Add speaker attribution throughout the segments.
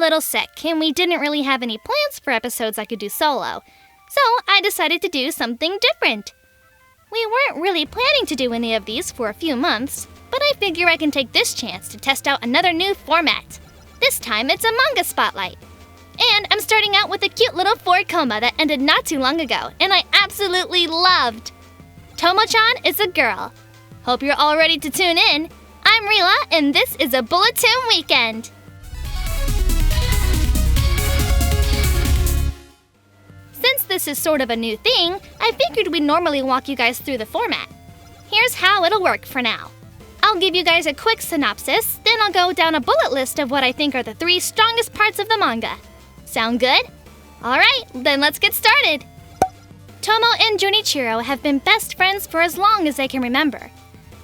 Speaker 1: little sick, and we didn't really have any plans for episodes I could do solo, so I decided to do something different. We weren't really planning to do any of these for a few months, but I figure I can take this chance to test out another new format. This time it's a manga spotlight. And I'm starting out with a cute little 4-coma that ended not too long ago, and I absolutely loved. Tomo-chan is a girl. Hope you're all ready to tune in. I'm Rila, and this is a Bulletin Weekend. Since this is sort of a new thing, I figured we'd normally walk you guys through the format. Here's how it'll work for now. I'll give you guys a quick synopsis, then I'll go down a bullet list of what I think are the 3 strongest parts of the manga. Sound good? Alright, then let's get started! Tomo and Junichiro have been best friends for as long as they can remember.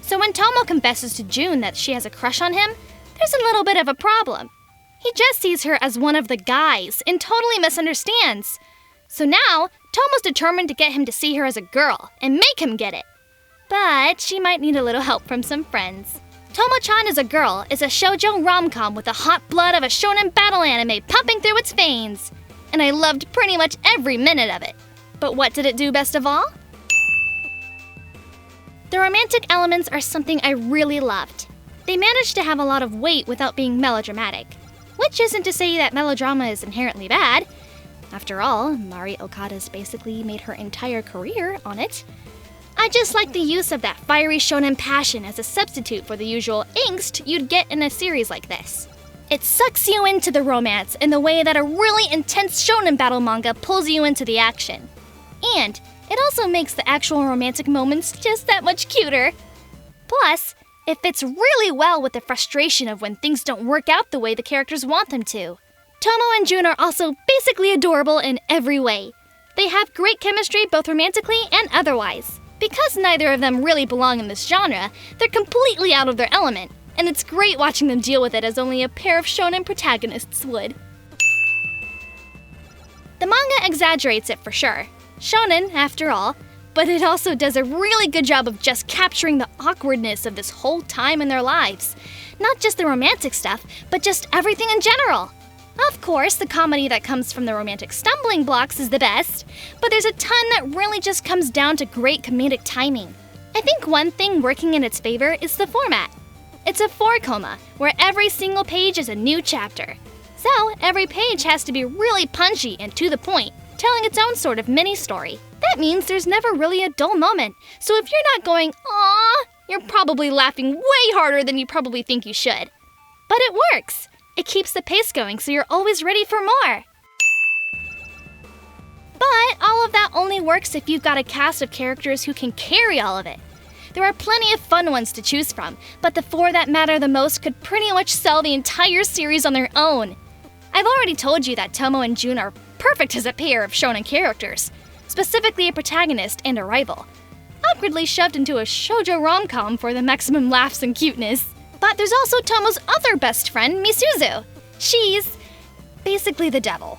Speaker 1: So when Tomo confesses to Jun that she has a crush on him, there's a little bit of a problem. He just sees her as one of the guys and totally misunderstands. So now, Tomo's determined to get him to see her as a girl and make him get it. But she might need a little help from some friends. Tomo-chan is a Girl is a Shoujo Rom-Com with the hot blood of a shonen battle anime pumping through its veins. And I loved pretty much every minute of it. But what did it do best of all? The romantic elements are something I really loved. They managed to have a lot of weight without being melodramatic. Which isn't to say that melodrama is inherently bad. After all, Mari Okada's basically made her entire career on it. I just like the use of that fiery shonen passion as a substitute for the usual angst you'd get in a series like this. It sucks you into the romance in the way that a really intense shonen battle manga pulls you into the action. And it also makes the actual romantic moments just that much cuter. Plus, it fits really well with the frustration of when things don't work out the way the characters want them to. Tomo and Jun are also basically adorable in every way. They have great chemistry both romantically and otherwise. Because neither of them really belong in this genre, they're completely out of their element, and it's great watching them deal with it as only a pair of shonen protagonists would. The manga exaggerates it for sure. Shonen, after all, but it also does a really good job of just capturing the awkwardness of this whole time in their lives. Not just the romantic stuff, but just everything in general. Of course, the comedy that comes from the romantic stumbling blocks is the best, but there's a ton that really just comes down to great comedic timing. I think one thing working in its favor is the format. It's a 4-coma, where every single page is a new chapter. So, every page has to be really punchy and to the point, telling its own sort of mini-story. That means there's never really a dull moment, so if you're not going, "Aww," you're probably laughing way harder than you probably think you should. But it works! It keeps the pace going so you're always ready for more. But all of that only works if you've got a cast of characters who can carry all of it. There are plenty of fun ones to choose from, but the 4 that matter the most could pretty much sell the entire series on their own. I've already told you that Tomo and Jun are perfect as a pair of shonen characters, specifically a protagonist and a rival. Awkwardly shoved into a shoujo rom-com for the maximum laughs and cuteness. But there's also Tomo's other best friend, Misuzu. She's basically the devil.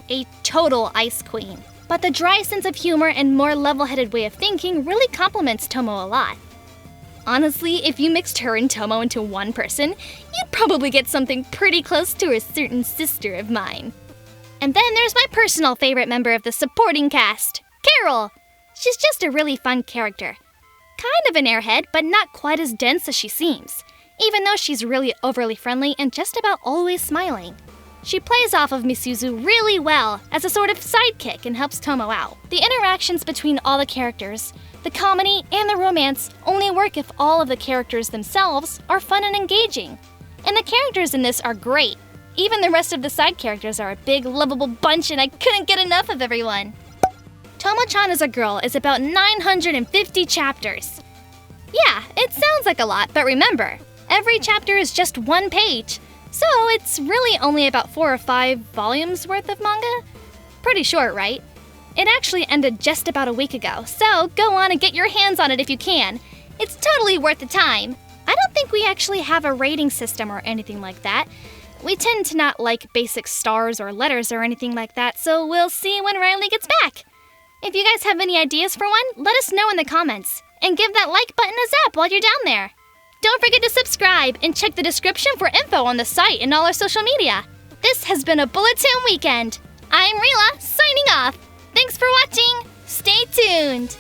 Speaker 1: A total ice queen. But the dry sense of humor and more level-headed way of thinking really complements Tomo a lot. Honestly, if you mixed her and Tomo into one person, you'd probably get something pretty close to a certain sister of mine. And then there's my personal favorite member of the supporting cast, Carol. She's just a really fun character. Kind of an airhead, but not quite as dense as she seems. Even though she's really overly friendly and just about always smiling. She plays off of Misuzu really well as a sort of sidekick and helps Tomo out. The interactions between all the characters, the comedy, and the romance only work if all of the characters themselves are fun and engaging. And the characters in this are great. Even the rest of the side characters are a big, lovable bunch and I couldn't get enough of everyone. Tomo-chan is a Girl is about 950 chapters. Yeah, it sounds like a lot, but remember, every chapter is just 1 page, so it's really only about 4 or 5 volumes worth of manga? Pretty short, right? It actually ended just about a week ago, so go on and get your hands on it if you can. It's totally worth the time. I don't think we actually have a rating system or anything like that. We tend to not like basic stars or letters or anything like that, so we'll see when Riley gets back. If you guys have any ideas for one, let us know in the comments. And give that like button a zap while you're down there. Don't forget to subscribe and check the description for info on the site and all our social media. This has been a Bulletin Weekend. I'm Rila, signing off. Thanks for watching. Stay tuned.